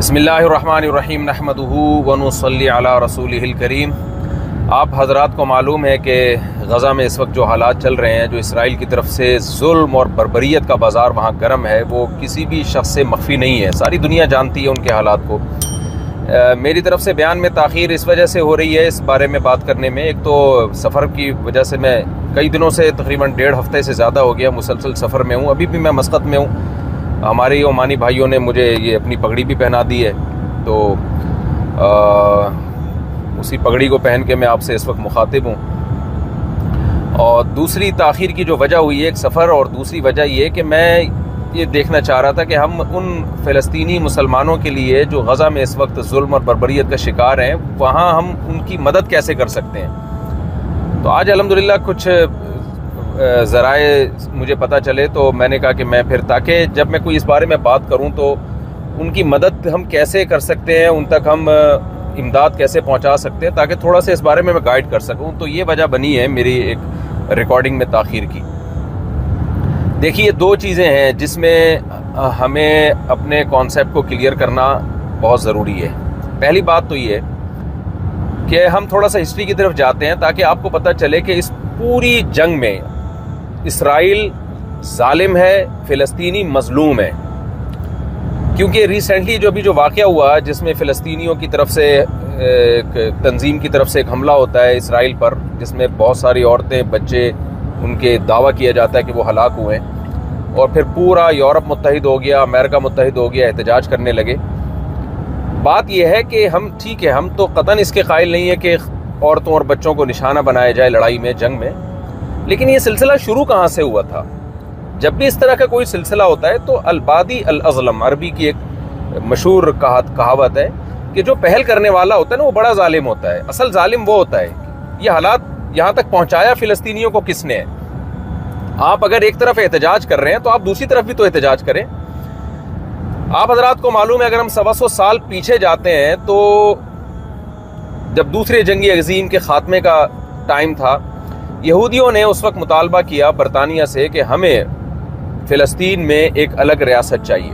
بسم اللہ الرحمن الرحیم نحمدہ ونصلی علی رسولہ الکریم۔ آپ حضرات کو معلوم ہے کہ غزہ میں اس وقت جو حالات چل رہے ہیں، جو اسرائیل کی طرف سے ظلم اور بربریت کا بازار وہاں گرم ہے، وہ کسی بھی شخص سے مخفی نہیں ہے، ساری دنیا جانتی ہے ان کے حالات کو۔ میری طرف سے بیان میں تاخیر اس وجہ سے ہو رہی ہے اس بارے میں بات کرنے میں، ایک تو سفر کی وجہ سے میں کئی دنوں سے تقریباً 1.5 ہفتے سے زیادہ ہو گیا مسلسل سفر میں ہوں، ابھی بھی میں مسقط میں ہوں۔ ہمارے عمانی بھائیوں نے مجھے یہ اپنی پگڑی بھی پہنا دی ہے، تو اسی پگڑی کو پہن کے میں آپ سے اس وقت مخاطب ہوں۔ اور دوسری تاخیر کی جو وجہ ہوئی ہے ایک سفر، اور دوسری وجہ یہ کہ میں یہ دیکھنا چاہ رہا تھا کہ ہم ان فلسطینی مسلمانوں کے لیے جو غزہ میں اس وقت ظلم اور بربریت کا شکار ہیں، وہاں ہم ان کی مدد کیسے کر سکتے ہیں۔ تو آج الحمدللہ کچھ ذرائع مجھے پتہ چلے، تو میں نے کہا کہ میں پھر تاکہ جب میں کوئی اس بارے میں بات کروں تو ان کی مدد ہم کیسے کر سکتے ہیں، ان تک ہم امداد کیسے پہنچا سکتے ہیں، تاکہ تھوڑا سا اس بارے میں گائیڈ کر سکوں۔ تو یہ وجہ بنی ہے میری ایک ریکارڈنگ میں تاخیر کی۔ دیکھیے، دو چیزیں ہیں جس میں ہمیں اپنے کانسیپٹ کو کلیئر کرنا بہت ضروری ہے۔ پہلی بات تو یہ کہ ہم تھوڑا سا ہسٹری کی طرف جاتے ہیں تاکہ آپ کو پتہ چلے کہ اس پوری جنگ میں اسرائیل ظالم ہے، فلسطینی مظلوم ہے۔ کیونکہ ریسنٹلی جو واقعہ ہوا جس میں فلسطینیوں کی طرف سے ایک تنظیم کی طرف سے ایک حملہ ہوتا ہے اسرائیل پر، جس میں بہت ساری عورتیں، بچے، ان کے دعویٰ کیا جاتا ہے کہ وہ ہلاک ہوئے ہیں، اور پھر پورا یورپ متحد ہو گیا، امریکہ متحد ہو گیا، احتجاج کرنے لگے۔ بات یہ ہے کہ ہم ٹھیک ہے، ہم تو قطعاً اس کے قائل نہیں ہے کہ عورتوں اور بچوں کو نشانہ بنایا جائے لڑائی میں، جنگ میں، لیکن یہ سلسلہ شروع کہاں سے ہوا تھا؟ جب بھی اس طرح کا کوئی سلسلہ ہوتا ہے تو البادی الاظلم، عربی کی ایک مشہور کہاوت ہے کہ جو پہل کرنے والا ہوتا ہے نا وہ بڑا ظالم ہوتا ہے۔ اصل ظالم وہ ہوتا ہے۔ یہ حالات یہاں تک پہنچایا فلسطینیوں کو کس نے ہے؟ آپ اگر ایک طرف احتجاج کر رہے ہیں تو آپ دوسری طرف بھی تو احتجاج کریں۔ آپ حضرات کو معلوم ہے، اگر ہم 125 سال پیچھے جاتے ہیں تو جب دوسرے جنگی عظیم کے خاتمے کا ٹائم تھا، یہودیوں نے اس وقت مطالبہ کیا برطانیہ سے کہ ہمیں فلسطین میں ایک الگ ریاست چاہیے۔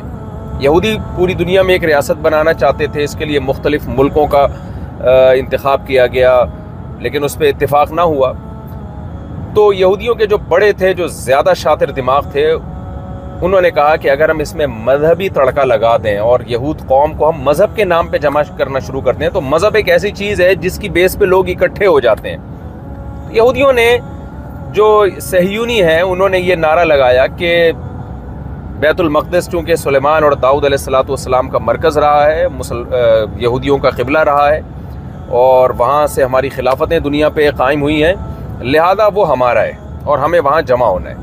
یہودی پوری دنیا میں ایک ریاست بنانا چاہتے تھے، اس کے لیے مختلف ملکوں کا انتخاب کیا گیا، لیکن اس پہ اتفاق نہ ہوا۔ تو یہودیوں کے جو بڑے تھے، جو زیادہ شاطر دماغ تھے، انہوں نے کہا کہ اگر ہم اس میں مذہبی تڑکا لگا دیں اور یہود قوم کو ہم مذہب کے نام پہ جمع کرنا شروع کر دیں، تو مذہب ایک ایسی چیز ہے جس کی بیس پہ لوگ اکٹھے ہو جاتے ہیں۔ یہودیوں نے، جو صہیونی ہیں، انہوں نے یہ نعرہ لگایا کہ بیت المقدس چونکہ سلیمان اور داؤد علیہ السلام کا مرکز رہا ہے، یہودیوں کا قبلہ رہا ہے، اور وہاں سے ہماری خلافتیں دنیا پہ قائم ہوئی ہیں، لہذا وہ ہمارا ہے اور ہمیں وہاں جمع ہونا ہے۔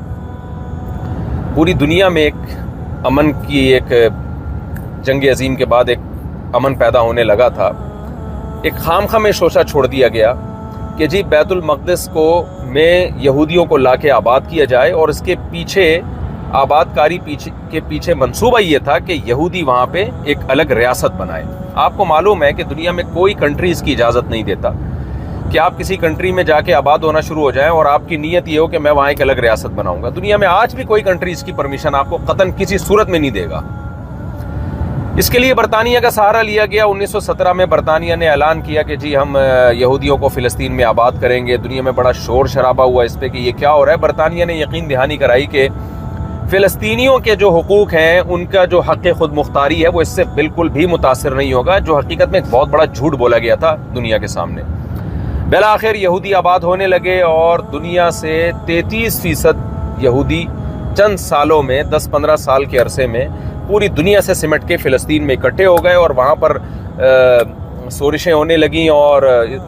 پوری دنیا میں ایک امن کی، ایک جنگ عظیم کے بعد ایک امن پیدا ہونے لگا تھا۔ ایک خامخواہ میں شوشہ چھوڑ دیا گیا کہ جی بیت المقدس کو میں یہودیوں کو لا کے آباد کیا جائے، اور اس کے پیچھے آباد کاری کے پیچھے منصوبہ یہ تھا کہ یہودی وہاں پہ ایک الگ ریاست بنائے۔ آپ کو معلوم ہے کہ دنیا میں کوئی کنٹری اس کی اجازت نہیں دیتا کہ آپ کسی کنٹری میں جا کے آباد ہونا شروع ہو جائیں اور آپ کی نیت یہ ہو کہ میں وہاں ایک الگ ریاست بناؤں گا۔ دنیا میں آج بھی کوئی کنٹری اس کی پرمیشن آپ کو قطعاً کسی صورت میں نہیں دے گا۔ اس کے لیے برطانیہ کا سہارا لیا گیا۔ 1917 میں برطانیہ نے اعلان کیا کہ جی ہم یہودیوں کو فلسطین میں آباد کریں گے۔ دنیا میں بڑا شور شرابہ ہوا اس پہ کہ یہ کیا ہو رہا ہے۔ برطانیہ نے یقین دہانی کرائی کہ فلسطینیوں کے جو حقوق ہیں، ان کا جو حق خود مختاری ہے، وہ اس سے بالکل بھی متاثر نہیں ہوگا، جو حقیقت میں ایک بہت بڑا جھوٹ بولا گیا تھا دنیا کے سامنے۔ بالآخر یہودی آباد ہونے لگے، اور دنیا سے 33% یہودی چند سالوں میں، 10-15 سال کے عرصے میں پوری دنیا سے سمٹ کے فلسطین میں اکٹھے ہو گئے، اور وہاں پر سورشیں ہونے لگیں، اور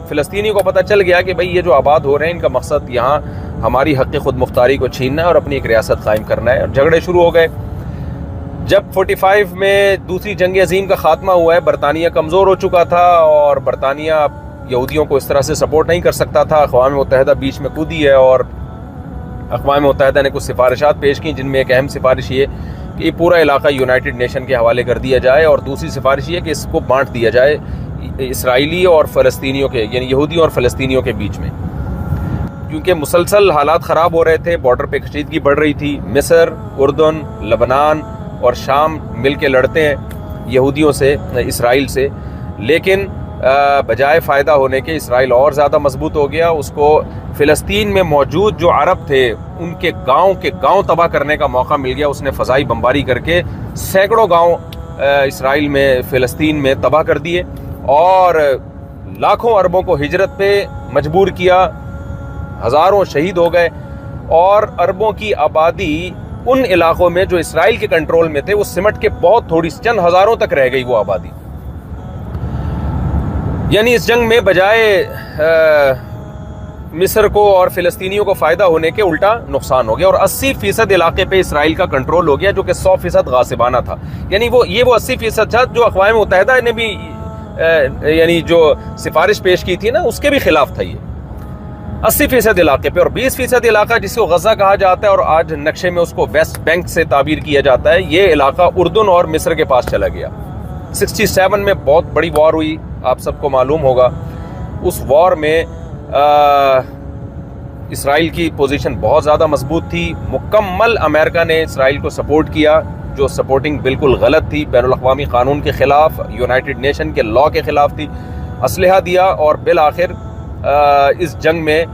فلسطینیوں کو پتہ چل گیا کہ بھئی یہ جو آباد ہو رہے ہیں، ان کا مقصد یہاں ہماری حق خود مختاری کو چھیننا ہے اور اپنی ایک ریاست قائم کرنا ہے، اور جھگڑے شروع ہو گئے۔ جب 45 میں دوسری جنگ عظیم کا خاتمہ ہوا ہے، برطانیہ کمزور ہو چکا تھا، اور برطانیہ یہودیوں کو اس طرح سے سپورٹ نہیں کر سکتا تھا۔ اقوام متحدہ بیچ میں کودی ہے، اور اقوام متحدہ نے کچھ سفارشات پیش کی، جن میں ایک اہم سفارش یہ کہ یہ پورا علاقہ یونائٹڈ نیشن کے حوالے کر دیا جائے، اور دوسری سفارش یہ کہ اس کو بانٹ دیا جائے اسرائیلی اور فلسطینیوں کے، یعنی یہودیوں اور فلسطینیوں کے بیچ میں، کیونکہ مسلسل حالات خراب ہو رہے تھے، بارڈر پہ کشیدگی بڑھ رہی تھی۔ مصر، اردن، لبنان اور شام مل کے لڑتے ہیں، یہودیوں سے، اسرائیل سے، لیکن بجائے فائدہ ہونے کے اسرائیل اور زیادہ مضبوط ہو گیا. اس کو فلسطین میں موجود جو عرب تھے ان کے گاؤں تباہ کرنے کا موقع مل گیا. اس نے فضائی بمباری کر کے سینکڑوں گاؤں اسرائیل میں، فلسطین میں تباہ کر دیے اور لاکھوں عربوں کو ہجرت پہ مجبور کیا. ہزاروں شہید ہو گئے اور عربوں کی آبادی ان علاقوں میں جو اسرائیل کے کنٹرول میں تھے وہ سمٹ کے بہت تھوڑی چند ہزاروں تک رہ گئی وہ آبادی. یعنی اس جنگ میں بجائے مصر کو اور فلسطینیوں کو فائدہ ہونے کے الٹا نقصان ہو گیا اور 80% علاقے پہ اسرائیل کا کنٹرول ہو گیا جو کہ 100% غاصبانہ تھا. یعنی وہ 80% تھا جو اقوام متحدہ نے بھی یعنی جو سفارش پیش کی تھی نا اس کے بھی خلاف تھا. یہ 80% علاقے پہ اور 20% علاقہ جس کو غزہ کہا جاتا ہے اور آج نقشے میں اس کو ویسٹ بینک سے تعبیر کیا جاتا ہے، یہ علاقہ اردن اور مصر کے پاس چلا گیا. 67 میں بہت بڑی وار ہوئی، آپ سب کو معلوم ہوگا. اس وار میں اسرائیل کی پوزیشن بہت زیادہ مضبوط تھی. مکمل امریکہ نے اسرائیل کو سپورٹ کیا، جو سپورٹنگ بالکل غلط تھی، بین الاقوامی قانون کے خلاف، یونائٹڈ نیشن کے لاء کے خلاف تھی. اسلحہ دیا اور بالآخر اس جنگ میں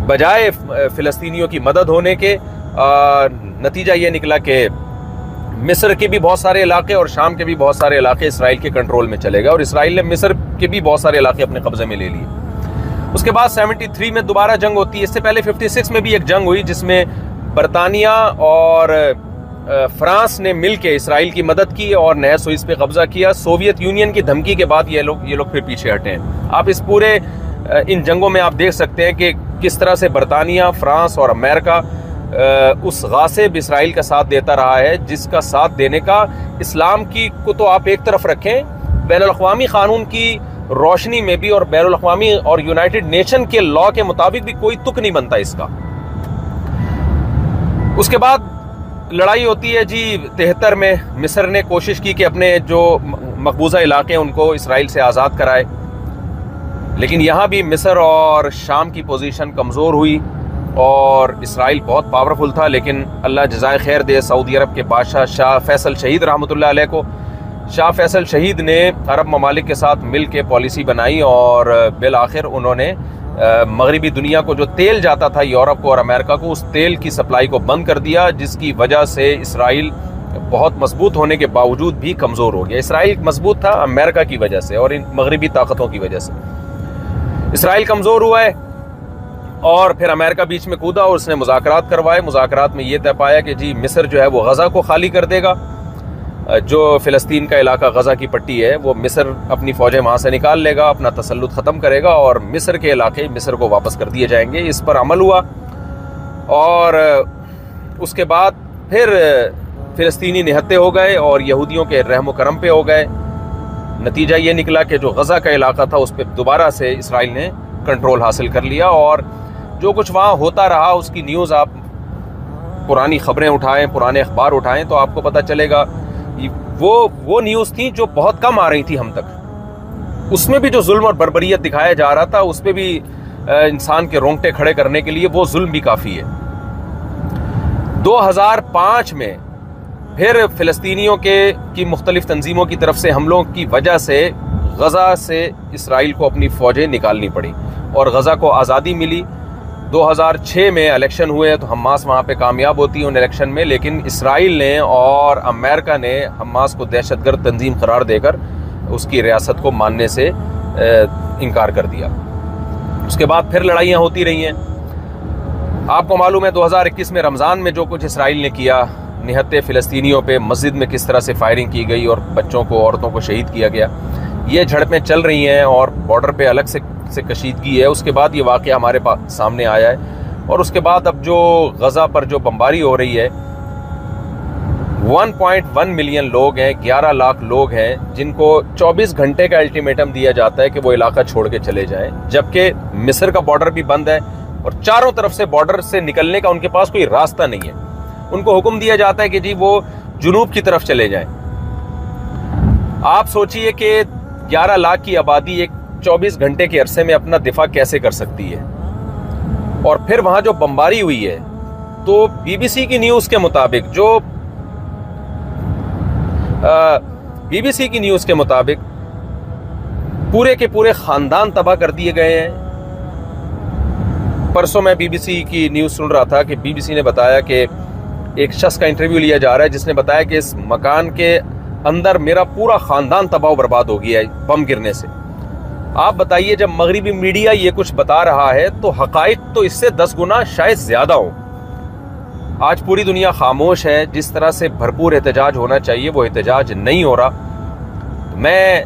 بجائے فلسطینیوں کی مدد ہونے کے نتیجہ یہ نکلا کہ مصر کے بھی بہت سارے علاقے اور شام کے بھی بہت سارے علاقے اسرائیل کے کنٹرول میں چلے گئے اور اسرائیل نے مصر کے بھی بہت سارے علاقے اپنے قبضے میں لے لیے. اس کے بعد 73 میں دوبارہ جنگ ہوتی ہے. اس سے پہلے 56 میں بھی ایک جنگ ہوئی جس میں برطانیہ اور فرانس نے مل کے اسرائیل کی مدد کی اور نہر سوئس پہ قبضہ کیا. سوویت یونین کی دھمکی کے بعد یہ لوگ پھر پیچھے ہٹے ہیں. آپ اس پورے ان جنگوں میں آپ دیکھ سکتے ہیں کہ کس طرح سے برطانیہ، فرانس اور امریکہ اس غاصب اسرائیل کا ساتھ دیتا رہا ہے، جس کا ساتھ دینے کا اسلام کی کو تو آپ ایک طرف رکھیں، بین الاقوامی قانون کی روشنی میں بھی اور بین الاقوامی اور یونائٹڈ نیشن کے لاء کے مطابق بھی کوئی تک نہیں بنتا اس کا. اس کے بعد لڑائی ہوتی ہے جی 73 میں. مصر نے کوشش کی کہ اپنے جو مقبوضہ علاقے ان کو اسرائیل سے آزاد کرائے، لیکن یہاں بھی مصر اور شام کی پوزیشن کمزور ہوئی اور اسرائیل بہت پاورفل تھا. لیکن اللہ جزائے خیر دے سعودی عرب کے بادشاہ شاہ فیصل شہید رحمۃ اللہ علیہ کو. شاہ فیصل شہید نے عرب ممالک کے ساتھ مل کے پالیسی بنائی اور بالآخر انہوں نے مغربی دنیا کو جو تیل جاتا تھا یورپ کو اور امریکہ کو، اس تیل کی سپلائی کو بند کر دیا، جس کی وجہ سے اسرائیل بہت مضبوط ہونے کے باوجود بھی کمزور ہو گیا. اسرائیل مضبوط تھا امریکہ کی وجہ سے اور ان مغربی طاقتوں کی وجہ سے. اسرائیل کمزور ہوا ہے اور پھر امریکہ بیچ میں کودا اور اس نے مذاکرات کروائے. مذاکرات میں یہ طے پایا کہ جی مصر جو ہے وہ غزہ کو خالی کر دے گا، جو فلسطین کا علاقہ غزہ کی پٹی ہے وہ مصر اپنی فوجیں وہاں سے نکال لے گا، اپنا تسلط ختم کرے گا اور مصر کے علاقے مصر کو واپس کر دیے جائیں گے. اس پر عمل ہوا اور اس کے بعد پھر فلسطینی نہتے ہو گئے اور یہودیوں کے رحم و کرم پہ ہو گئے. نتیجہ یہ نکلا کہ جو غزہ کا علاقہ تھا اس پہ دوبارہ سے اسرائیل نے کنٹرول حاصل کر لیا اور جو کچھ وہاں ہوتا رہا اس کی نیوز آپ پرانی خبریں اٹھائیں، پرانے اخبار اٹھائیں تو آپ کو پتہ چلے گا. وہ نیوز تھی جو بہت کم آ رہی تھی ہم تک. اس میں بھی جو ظلم اور بربریت دکھایا جا رہا تھا اس پہ بھی انسان کے رونگٹے کھڑے کرنے کے لیے وہ ظلم بھی کافی ہے. 2005 میں پھر فلسطینیوں کی مختلف تنظیموں کی طرف سے حملوں کی وجہ سے غزہ سے اسرائیل کو اپنی فوجیں نکالنی پڑی اور غزہ کو آزادی ملی. 2006 میں الیکشن ہوئے تو حماس وہاں پہ کامیاب ہوتی ہے ان الیکشن میں، لیکن اسرائیل نے اور امریکہ نے حماس کو دہشت گرد تنظیم قرار دے کر اس کی ریاست کو ماننے سے انکار کر دیا. اس کے بعد پھر لڑائیاں ہوتی رہی ہیں. آپ کو معلوم ہے 2021 میں رمضان میں جو کچھ اسرائیل نے کیا، نہتے فلسطینیوں پہ مسجد میں کس طرح سے فائرنگ کی گئی اور بچوں کو، عورتوں کو شہید کیا گیا. یہ جھڑپیں چل رہی ہیں اور بارڈر پہ الگ سے کشیدگی ہے. اس کے بعد یہ واقعہ ہمارے سامنے آیا ہے اور اس کے بعد اب جو غزہ پر جو بمباری ہو رہی ہے 1.1 ملین لوگ ہیں، 11 لاکھ لوگ ہیں جن کو 24 گھنٹے کا الٹیمیٹم دیا جاتا ہے کہ وہ علاقہ چھوڑ کے چلے جائیں، جبکہ مصر کا بارڈر بھی بند ہے اور چاروں طرف سے بارڈر سے نکلنے کا ان کے پاس کوئی راستہ نہیں ہے. ان کو حکم دیا جاتا ہے کہ جی وہ جنوب کی طرف چلے جائیں. آپ سوچئے کہ 11 لاکھ کی آبادی ایک 24 گھنٹے کے عرصے میں اپنا دفاع کیسے کر سکتی ہے. اور پھر وہاں جو بمباری ہوئی ہے تو بی بی سی کی نیوز کے مطابق جو BBC کی نیوز کے مطابق پورے کے پورے خاندان تباہ کر دیے گئے ہیں. پرسوں میں BBC کی نیوز سن رہا تھا کہ BBC نے بتایا کہ ایک شخص کا انٹرویو لیا جا رہا ہے جس نے بتایا کہ اس مکان کے اندر میرا پورا خاندان تباہ و برباد ہو گیا ہے بم گرنے سے. آپ بتائیے جب مغربی میڈیا یہ کچھ بتا رہا ہے تو حقائق تو اس سے 10 گنا شاید زیادہ ہوں. آج پوری دنیا خاموش ہے. جس طرح سے بھرپور احتجاج ہونا چاہیے وہ احتجاج نہیں ہو رہا. میں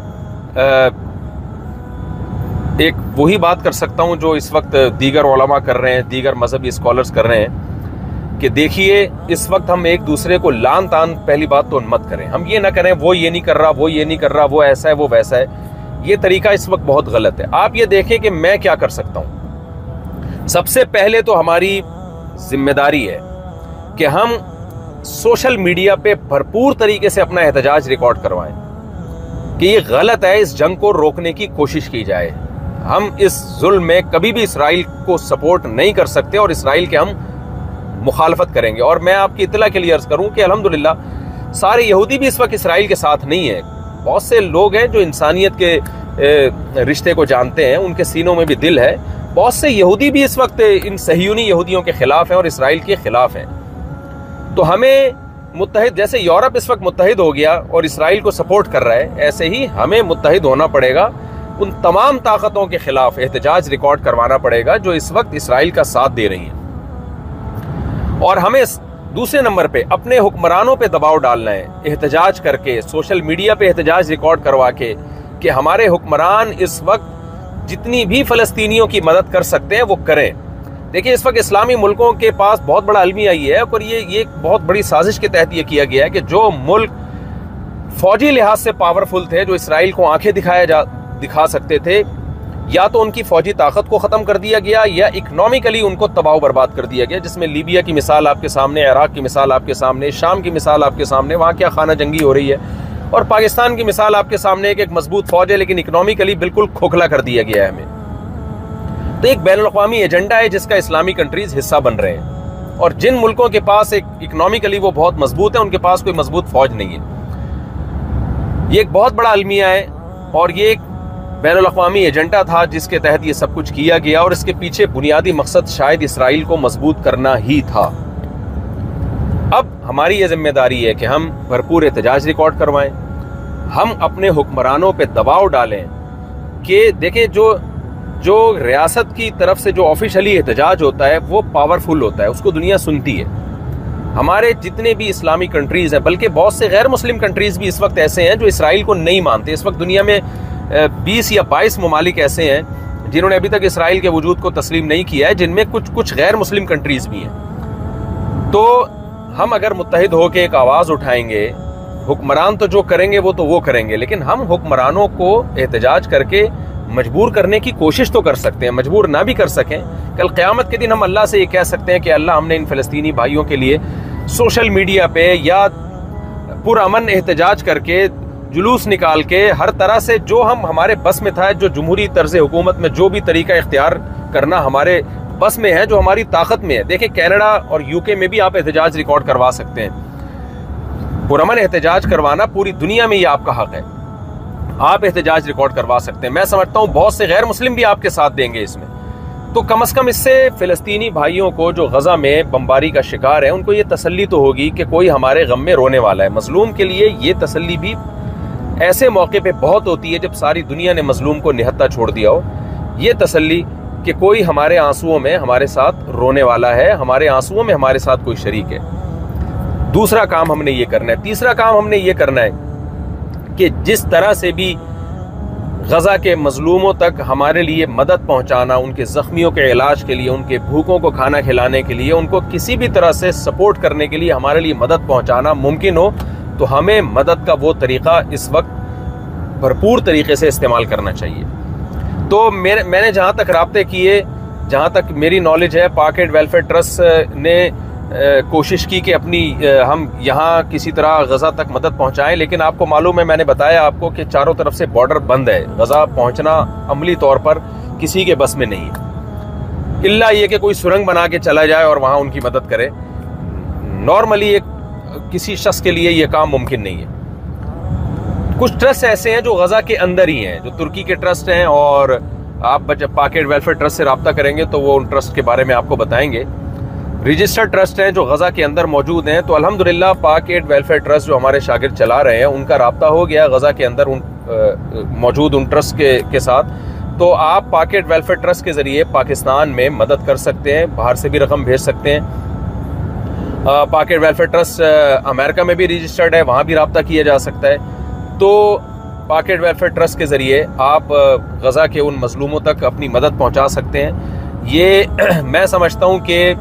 ایک وہی بات کر سکتا ہوں جو اس وقت دیگر علماء کر رہے ہیں, دیگر مذہبی اسکالرز کر رہے ہیں کہ دیکھیے اس وقت ہم ایک دوسرے کو لان تان پہلی بات تو مت کریں. ہم یہ نہ کریں وہ یہ نہیں کر رہا, وہ یہ نہیں کر رہا, وہ ایسا ہے وہ ویسا ہے. یہ طریقہ اس وقت بہت غلط ہے. آپ یہ دیکھیں کہ میں کیا کر سکتا ہوں. سب سے پہلے تو ہماری ذمہ داری ہے کہ ہم سوشل میڈیا پہ بھرپور طریقے سے اپنا احتجاج ریکارڈ کروائیں کہ یہ غلط ہے, اس جنگ کو روکنے کی کوشش کی جائے. ہم اس ظلم میں کبھی بھی اسرائیل کو سپورٹ نہیں کر سکتے اور اسرائیل کے ہم مخالفت کریں گے. اور میں آپ کی اطلاع کے لیے عرض کروں کہ الحمدللہ سارے یہودی بھی اس وقت اسرائیل کے ساتھ نہیں ہیں. بہت سے لوگ ہیں جو انسانیت کے رشتے کو جانتے ہیں, ان کے سینوں میں بھی دل ہے. بہت سے یہودی بھی اس وقت ان صہیونی یہودیوں کے خلاف ہیں اور اسرائیل کے خلاف ہیں. تو ہمیں متحد, جیسے یورپ اس وقت متحد ہو گیا اور اسرائیل کو سپورٹ کر رہا ہے, ایسے ہی ہمیں متحد ہونا پڑے گا. ان تمام طاقتوں کے خلاف احتجاج ریکارڈ کروانا پڑے گا جو اس وقت اسرائیل کا ساتھ دے رہی ہیں. اور ہمیں دوسرے نمبر پہ اپنے حکمرانوں پہ دباؤ ڈالنا ہے, احتجاج کر کے, سوشل میڈیا پہ احتجاج ریکارڈ کروا کے کہ ہمارے حکمران اس وقت جتنی بھی فلسطینیوں کی مدد کر سکتے ہیں وہ کریں. دیکھیں اس وقت اسلامی ملکوں کے پاس بہت بڑا المیہ یہ ہے اور یہ بہت بڑی سازش کے تحت یہ کیا گیا ہے کہ جو ملک فوجی لحاظ سے پاورفل تھے, جو اسرائیل کو آنکھیں دکھا سکتے تھے, یا تو ان کی فوجی طاقت کو ختم کر دیا گیا یا اکنومیکلی ان کو تباہ و برباد کر دیا گیا, جس میں لیبیا کی مثال آپ کے سامنے, عراق کی مثال آپ کے سامنے, شام کی مثال آپ کے سامنے, وہاں کیا خانہ جنگی ہو رہی ہے, اور پاکستان کی مثال آپ کے سامنے ایک مضبوط فوج ہے لیکن اکنومیکلی بالکل کھوکھلا کر دیا گیا ہے ہمیں. تو ایک بین الاقوامی ایجنڈا ہے جس کا اسلامی کنٹریز حصہ بن رہے ہیں, اور جن ملکوں کے پاس ایک اکنومیکلی وہ بہت مضبوط ہے ان کے پاس کوئی مضبوط فوج نہیں ہے. یہ ایک بہت بڑا المیہ ہے اور یہ ایک بین الاقوامی ایجنڈا تھا جس کے تحت یہ سب کچھ کیا گیا, اور اس کے پیچھے بنیادی مقصد شاید اسرائیل کو مضبوط کرنا ہی تھا. اب ہماری یہ ذمہ داری ہے کہ ہم بھرپور احتجاج ریکارڈ کروائیں, ہم اپنے حکمرانوں پہ دباؤ ڈالیں کہ دیکھیں جو ریاست کی طرف سے جو آفیشلی احتجاج ہوتا ہے وہ پاورفل ہوتا ہے, اس کو دنیا سنتی ہے. ہمارے جتنے بھی اسلامی کنٹریز ہیں, بلکہ بہت سے غیر مسلم کنٹریز بھی اس وقت ایسے ہیں جو اسرائیل کو نہیں مانتے. اس وقت دنیا میں 20 یا 22 ممالک ایسے ہیں جنہوں نے ابھی تک اسرائیل کے وجود کو تسلیم نہیں کیا ہے, جن میں کچھ غیر مسلم کنٹریز بھی ہیں. تو ہم اگر متحد ہو کے ایک آواز اٹھائیں گے, حکمران تو جو کریں گے وہ تو وہ کریں گے, لیکن ہم حکمرانوں کو احتجاج کر کے مجبور کرنے کی کوشش تو کر سکتے ہیں. مجبور نہ بھی کر سکیں, کل قیامت کے دن ہم اللہ سے یہ کہہ سکتے ہیں کہ اللہ ہم نے ان فلسطینی بھائیوں کے لیے سوشل میڈیا پہ یا پرامن احتجاج کر کے, جلوس نکال کے, ہر طرح سے جو ہمارے بس میں تھا, جو جمہوری طرز حکومت میں جو بھی طریقہ اختیار کرنا ہمارے بس میں ہے, جو ہماری طاقت میں ہے. دیکھیں کینیڈا اور UK میں بھی آپ احتجاج ریکارڈ کروا سکتے ہیں. پرامن احتجاج کروانا پوری دنیا میں یہ آپ کا حق ہے, آپ احتجاج ریکارڈ کروا سکتے ہیں. میں سمجھتا ہوں بہت سے غیر مسلم بھی آپ کے ساتھ دیں گے اس میں. تو کم از کم اس سے فلسطینی بھائیوں کو جو غزہ میں بمباری کا شکار ہے ان کو یہ تسلی تو ہوگی کہ کوئی ہمارے غم میں رونے والا ہے. مظلوم کے لیے یہ تسلی بھی ایسے موقع پہ بہت ہوتی ہے جب ساری دنیا نے مظلوم کو نہتا چھوڑ دیا ہو. یہ تسلی کہ کوئی ہمارے آنسوؤں میں ہمارے ساتھ رونے والا ہے, ہمارے آنسوؤں میں ہمارے ساتھ کوئی شریک ہے. دوسرا کام ہم نے یہ کرنا ہے. تیسرا کام ہم نے یہ کرنا ہے کہ جس طرح سے بھی غزہ کے مظلوموں تک ہمارے لیے مدد پہنچانا, ان کے زخمیوں کے علاج کے لیے, ان کے بھوکوں کو کھانا کھلانے کے لیے, ان کو کسی بھی طرح سے سپورٹ کرنے کے لیے ہمارے لیے مدد پہنچانا ممکن ہو, تو ہمیں مدد کا وہ طریقہ اس وقت بھرپور طریقے سے استعمال کرنا چاہیے. تو میں نے جہاں تک رابطے کیے, جہاں تک میری نالج ہے, پاک اینڈ ویلفیئر ٹرسٹ نے کوشش کی کہ اپنی ہم یہاں کسی طرح غزہ تک مدد پہنچائیں, لیکن آپ کو معلوم ہے, میں نے بتایا آپ کو کہ چاروں طرف سے بارڈر بند ہے. غزہ پہنچنا عملی طور پر کسی کے بس میں نہیں ہے, الا یہ کہ کوئی سرنگ بنا کے چلا جائے اور وہاں ان کی مدد کرے. نارملی کسی شخص کے لیے یہ کام ممکن نہیں ہے. کچھ ٹرسٹ ایسے ہیں جو غزہ کے اندر ہی ہیں، جو ترکی کے ٹرسٹ ہیں، اور آپ جب پاک ایڈ ویلفیئر ٹرسٹ سے رابطہ کریں گے تو وہ ان ٹرسٹ کے بارے میں آپ کو بتائیں گے۔ رجسٹرڈ ٹرسٹ ہیں جو غزہ کے اندر موجود ہیں، تو الحمدللہ پاک ایڈ ویلفیئر ٹرسٹ جو ہمارے شاگرد چلا رہے ہیں ان کا رابطہ ہو گیا غزہ کے اندر موجود ان ٹرسٹ کے ساتھ۔ تو آپ پاک ایڈ ویلفیئر ٹرسٹ کے ذریعے پاکستان میں مدد کر سکتے ہیں، باہر سے بھی رقم بھیج سکتے ہیں۔ پاک ایڈ ویلفیئر ٹرسٹ امریکہ میں بھی رجسٹرڈ ہے، وہاں بھی رابطہ کیا جا سکتا ہے۔ تو پاک ایڈ ویلفیئر ٹرسٹ کے ذریعے آپ غزہ کے ان مظلوموں تک اپنی مدد پہنچا سکتے ہیں۔ یہ میں سمجھتا ہوں کہ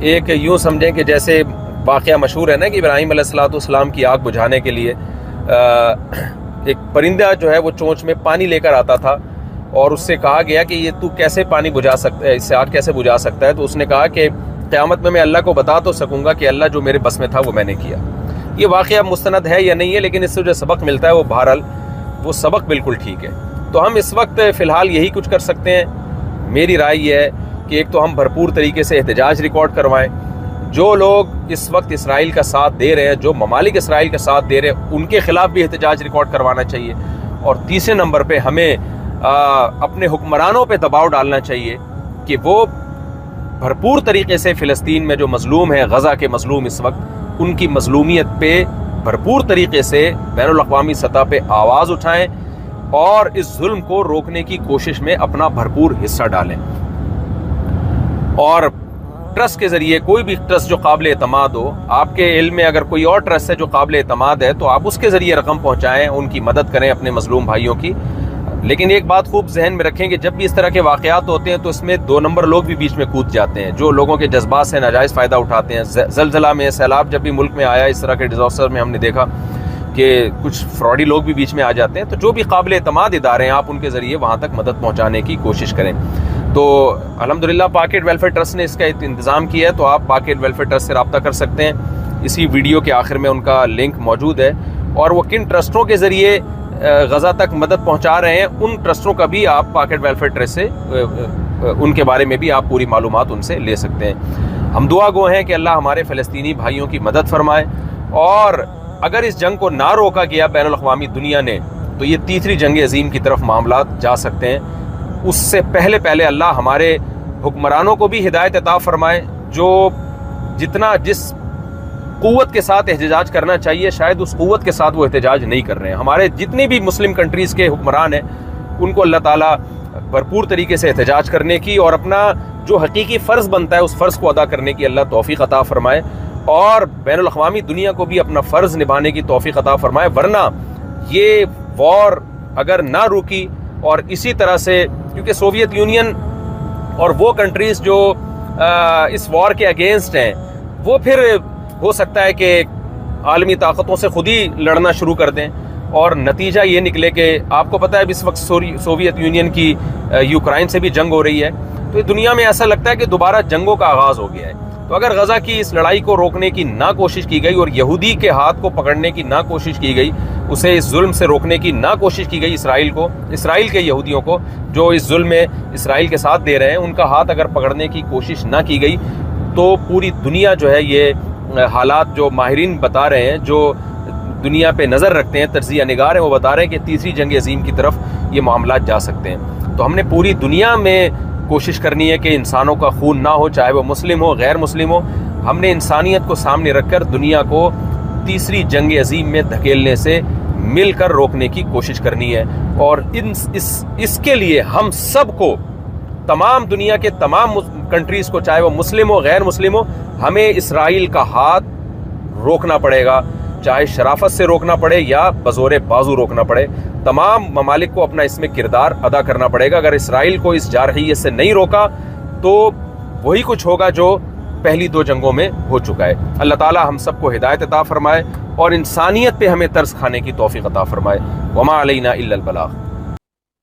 ایک یوں سمجھیں کہ جیسے واقعہ مشہور ہے نا کہ ابراہیم علیہ السلام کی آگ بجھانے کے لیے ایک پرندہ جو ہے وہ چونچ میں پانی لے کر آتا تھا، اور اس سے کہا گیا کہ یہ تو کیسے پانی بجھا سکتا ہے، اس سے آگ کیسے بجھا سکتا ہے؟ تو اس نے کہا کہ قیامت میں اللہ کو بتا تو سکوں گا کہ اللہ جو میرے بس میں تھا وہ میں نے کیا۔ یہ واقعہ مستند ہے یا نہیں ہے، لیکن اس سے جو سبق ملتا ہے وہ بہرحال وہ سبق بالکل ٹھیک ہے۔ تو ہم اس وقت فی الحال یہی کچھ کر سکتے ہیں۔ میری رائے یہ ہے کہ ایک تو ہم بھرپور طریقے سے احتجاج ریکارڈ کروائیں، جو لوگ اس وقت اسرائیل کا ساتھ دے رہے ہیں، جو ممالک اسرائیل کا ساتھ دے رہے ہیں، ان کے خلاف بھی احتجاج ریکارڈ کروانا چاہیے۔ اور تیسرے نمبر پہ ہمیں اپنے حکمرانوں پہ دباؤ ڈالنا چاہیے کہ وہ بھرپور طریقے سے فلسطین میں جو مظلوم ہیں، غزہ کے مظلوم اس وقت، ان کی مظلومیت پہ بھرپور طریقے سے بین الاقوامی سطح پہ آواز اٹھائیں اور اس ظلم کو روکنے کی کوشش میں اپنا بھرپور حصہ ڈالیں۔ اور ٹرسٹ کے ذریعے کوئی بھی ٹرسٹ جو قابل اعتماد ہو، آپ کے علم میں اگر کوئی اور ٹرسٹ ہے جو قابل اعتماد ہے تو آپ اس کے ذریعے رقم پہنچائیں، ان کی مدد کریں اپنے مظلوم بھائیوں کی۔ لیکن ایک بات خوب ذہن میں رکھیں کہ جب بھی اس طرح کے واقعات ہوتے ہیں تو اس میں 2 نمبر لوگ بھی بیچ میں کود جاتے ہیں، جو لوگوں کے جذبات سے ناجائز فائدہ اٹھاتے ہیں۔ زلزلہ میں، سیلاب جب بھی ملک میں آیا، اس طرح کے ڈیزاسٹر میں ہم نے دیکھا کہ کچھ فراڈی لوگ بھی بیچ میں آ جاتے ہیں۔ تو جو بھی قابل اعتماد ادارے ہیں، آپ ان کے ذریعے وہاں تک مدد پہنچانے کی کوشش کریں۔ تو الحمدللہ پاک ایڈ ویلفیئر ٹرسٹ نے اس کا انتظام کیا ہے، تو آپ پاک ایڈ ویلفیئر ٹرسٹ سے رابطہ کر سکتے ہیں۔ اسی ویڈیو کے آخر میں ان کا لنک موجود ہے، اور وہ کن ٹرسٹوں کے ذریعے غزہ تک مدد پہنچا رہے ہیں، ان ٹرسٹوں کا بھی آپ پاک ایڈ ویلفیئر ٹرسٹ سے ان کے بارے میں بھی آپ پوری معلومات ان سے لے سکتے ہیں۔ ہم دعا گو ہیں کہ اللہ ہمارے فلسطینی بھائیوں کی مدد فرمائے، اور اگر اس جنگ کو نہ روکا گیا بین الاقوامی دنیا نے تو یہ تیسری جنگ عظیم کی طرف معاملات جا سکتے ہیں۔ اس سے پہلے اللہ ہمارے حکمرانوں کو بھی ہدایت عطا فرمائے، جو جس قوت کے ساتھ احتجاج کرنا چاہیے شاید اس قوت کے ساتھ وہ احتجاج نہیں کر رہے ہیں۔ ہمارے جتنی بھی مسلم کنٹریز کے حکمران ہیں ان کو اللہ تعالیٰ بھرپور طریقے سے احتجاج کرنے کی اور اپنا جو حقیقی فرض بنتا ہے اس فرض کو ادا کرنے کی اللہ توفیق عطا فرمائے، اور بین الاقوامی دنیا کو بھی اپنا فرض نبھانے کی توفیق عطا فرمائے۔ ورنہ یہ وار اگر نہ روکی، اور اسی طرح سے کیونکہ سوویت یونین اور وہ کنٹریز جو اس وار کے اگینسٹ ہیں، وہ پھر ہو سکتا ہے کہ عالمی طاقتوں سے خود ہی لڑنا شروع کر دیں، اور نتیجہ یہ نکلے کہ آپ کو پتہ ہے اس وقت سوویت یونین کی یوکرائن سے بھی جنگ ہو رہی ہے، تو دنیا میں ایسا لگتا ہے کہ دوبارہ جنگوں کا آغاز ہو گیا ہے۔ تو اگر غزہ کی اس لڑائی کو روکنے کی نہ کوشش کی گئی، اور یہودی کے ہاتھ کو پکڑنے کی نہ کوشش کی گئی، اسے اس ظلم سے روکنے کی نہ کوشش کی گئی، اسرائیل کے یہودیوں کو جو اس ظلم میں اسرائیل کے ساتھ دے رہے ہیں، ان کا ہاتھ اگر پکڑنے کی کوشش نہ کی گئی تو پوری دنیا جو ہے یہ حالات جو ماہرین بتا رہے ہیں، جو دنیا پہ نظر رکھتے ہیں، تجزیہ نگار ہیں، وہ بتا رہے ہیں کہ تیسری جنگ عظیم کی طرف یہ معاملات جا سکتے ہیں۔ تو ہم نے پوری دنیا میں کوشش کرنی ہے کہ انسانوں کا خون نہ ہو، چاہے وہ مسلم ہو غیر مسلم ہو۔ ہم نے انسانیت کو سامنے رکھ کر دنیا کو تیسری جنگ عظیم میں دھکیلنے سے مل کر روکنے کی کوشش کرنی ہے، اور اس کے لیے ہم سب کو، تمام دنیا کے تمام کنٹریز کو، چاہے وہ مسلم ہو غیر مسلم ہو، ہمیں اسرائیل کا ہاتھ روکنا پڑے گا، چاہے شرافت سے روکنا پڑے یا بزور بازو روکنا پڑے۔ تمام ممالک کو اپنا اس میں کردار ادا کرنا پڑے گا۔ اگر اسرائیل کو اس جارحیت سے نہیں روکا تو وہی کچھ ہوگا جو پہلی 2 جنگوں میں ہو چکا ہے۔ اللہ تعالی ہم سب کو ہدایت عطا فرمائے اور انسانیت پہ ہمیں ترس کھانے کی توفیق عطا فرمائے۔ وما علینا الا البلاغ۔